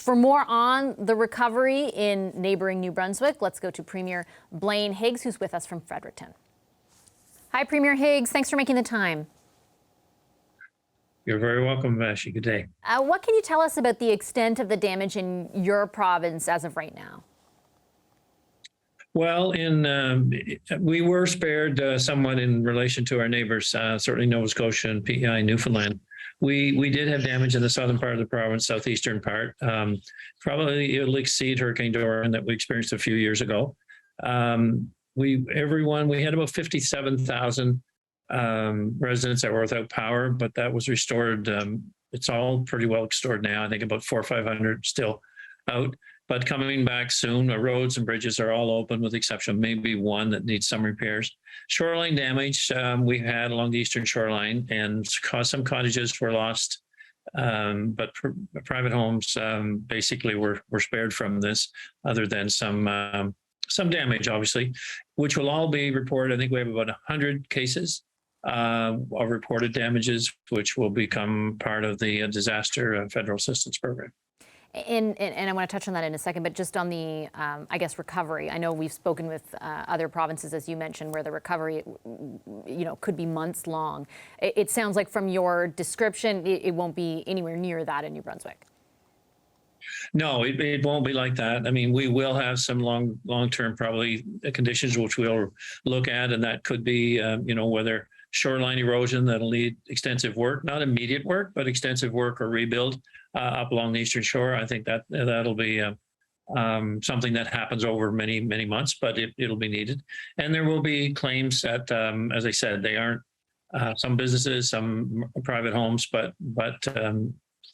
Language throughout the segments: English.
For more on the recovery in neighboring New Brunswick, let's go to Premier Blaine Higgs, who's with us from Fredericton. Hi, Premier Higgs. Thanks for making the time. You're very welcome, Vashi. Good day. What can you tell us about the extent of the damage in your province as of right now? Well, we were spared somewhat in relation to our neighbors, certainly Nova Scotia and PEI Newfoundland. We did have damage in the southern part of the province, southeastern part. Probably it'll exceed Hurricane Dorian that we experienced a few years ago. We had about 57,000 residents that were without power, but that was restored. It's all pretty well restored now. I think about 400 or 500 still out, but coming back soon. The roads and bridges are all open with the exception of maybe one that needs some repairs. Shoreline damage we had along the eastern shoreline, and some cottages were lost, but private homes basically were spared from this, other than some damage, obviously, which will all be reported. I think we have about 100 cases of reported damages, which will become part of the disaster federal assistance program. And I want to touch on that in a second, but just on the, I guess, recovery. I know we've spoken with other provinces, as you mentioned, where the recovery, could be months long. It sounds like from your description, it won't be anywhere near that in New Brunswick. No, it won't be like that. I mean, we will have some long-term probably conditions which we'll look at, and that could be, whether shoreline erosion that'll need extensive work, not immediate work, but extensive work or rebuild up along the eastern shore. I think that'll be something that happens over many, many months, but it'll be needed. And there will be claims that, as I said, they aren't some businesses, some private homes, but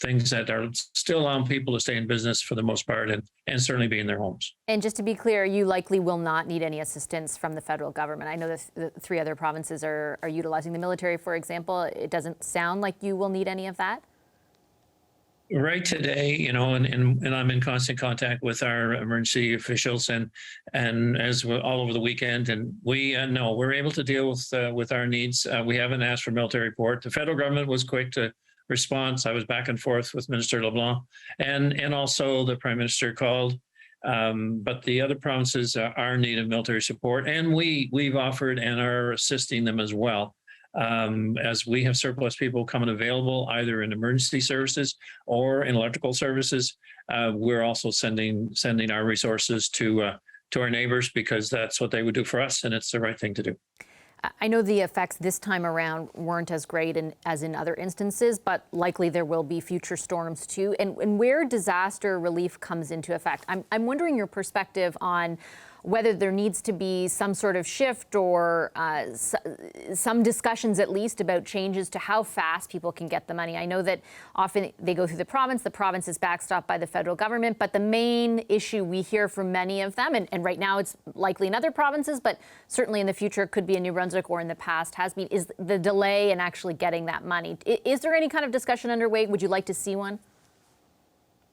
things that are still allowing people to stay in business for the most part, and certainly be in their homes. And just to be clear, you likely will not need any assistance from the federal government. I know the three other provinces are utilizing the military, for example. It doesn't sound like you will need any of that. Right today, and I'm in constant contact with our emergency officials and as all over the weekend, and we're able to deal with our needs. We haven't asked for military support. The federal government was quick to respond. I was back and forth with Minister LeBlanc, and also the Prime Minister called. But the other provinces are in need of military support, and we've offered and are assisting them as well. As we have surplus people coming available, either in emergency services or in electrical services, we're also sending our resources to our neighbors, because that's what they would do for us, and it's the right thing to do. I know the effects this time around weren't as great as in other instances, but likely there will be future storms too. And where disaster relief comes into effect, I'm wondering your perspective on whether there needs to be some sort of shift or some discussions at least about changes to how fast people can get the money. I know that often they go through the province is backstopped by the federal government, but the main issue we hear from many of them, and right now it's likely in other provinces, but certainly in the future could be in New Brunswick or in the past has been, is the delay in actually getting that money. Is there any kind of discussion underway? Would you like to see one?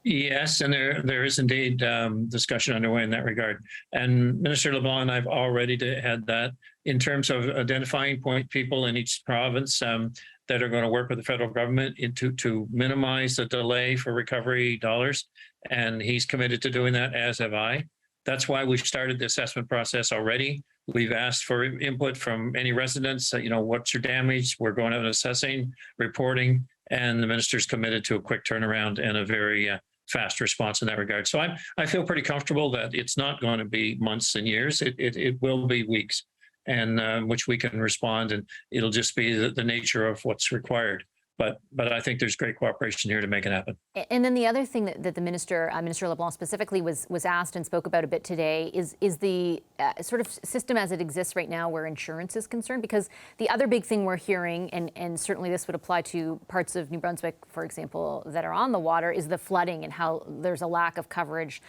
Yes, and there is indeed discussion underway in that regard. And Minister LeBlanc and I've already had that in terms of identifying point people in each province that are going to work with the federal government to minimize the delay for recovery dollars. And he's committed to doing that, as have I. That's why we've started the assessment process already. We've asked for input from any residents, what's your damage? We're going out and assessing, reporting, and the minister's committed to a quick turnaround and a very fast response in that regard. So I feel pretty comfortable that it's not going to be months and years. It will be weeks, and which we can respond, and it'll just be the nature of what's required. But I think there's great cooperation here to make it happen. And then the other thing that the Minister LeBlanc specifically was asked and spoke about a bit today is the sort of system as it exists right now where insurance is concerned. Because the other big thing we're hearing, and certainly this would apply to parts of New Brunswick, for example, that are on the water, is the flooding and how there's a lack of coverage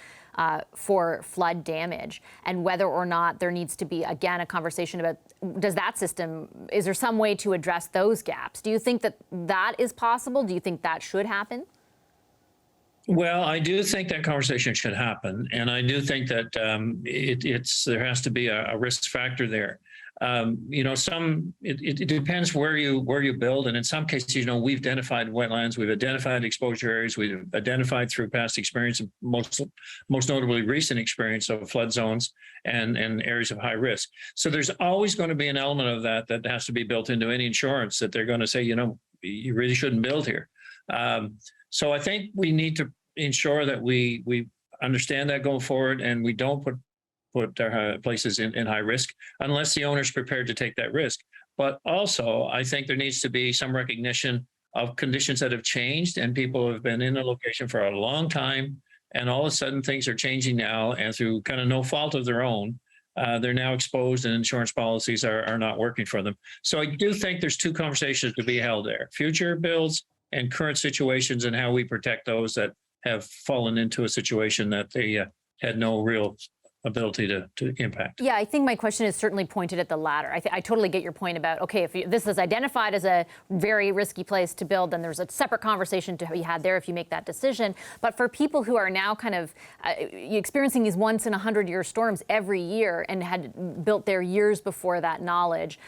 for flood damage, and whether or not there needs to be, again, a conversation about, is there some way to address those gaps? Do you think that is possible? Do you think that should happen? Well, I do think that conversation should happen, and I do think that there has to be a risk factor there. It depends where you build, and in some cases, we've identified wetlands, we've identified exposure areas, we've identified through past experience, and most notably recent experience of flood zones and areas of high risk. So there's always going to be an element of that has to be built into any insurance, that they're going to say, you really shouldn't build here. So I think we need to ensure that we understand that going forward, and we don't put their places in high risk unless the owner's prepared to take that risk. But also, I think there needs to be some recognition of conditions that have changed, and people have been in a location for a long time, and all of a sudden things are changing now, and through kind of no fault of their own, they're now exposed, and insurance policies are not working for them. So I do think there's two conversations to be held there: future builds and current situations, and how we protect those that have fallen into a situation that they had no real ability to impact. Yeah, I think my question is certainly pointed at the latter. I totally get your point about, okay, if this is identified as a very risky place to build, then there's a separate conversation to be had there if you make that decision. But for people who are now kind of experiencing these once in 100-year storms every year and had built there years before that knowledge,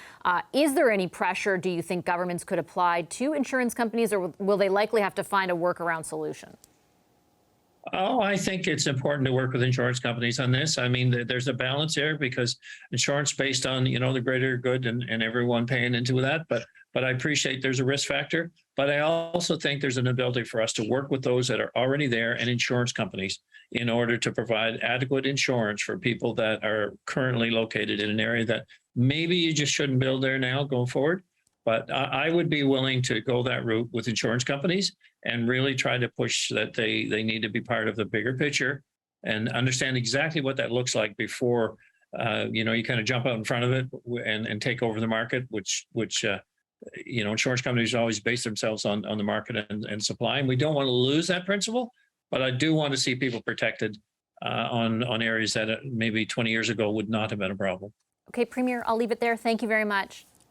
is there any pressure, do you think, governments could apply to insurance companies, or will they likely have to find a workaround solution? Oh, I think it's important to work with insurance companies on this. I mean, there's a balance here, because insurance based on, the greater good and everyone paying into that. But I appreciate there's a risk factor. But I also think there's an ability for us to work with those that are already there and insurance companies in order to provide adequate insurance for people that are currently located in an area that maybe you just shouldn't build there now going forward. But I would be willing to go that route with insurance companies and really try to push that they need to be part of the bigger picture and understand exactly what that looks like before, you kind of jump out in front of it and take over the market, which insurance companies always base themselves on the market and supply. And we don't want to lose that principle, but I do want to see people protected on areas that maybe 20 years ago would not have been a problem. Okay, Premier, I'll leave it there. Thank you very much.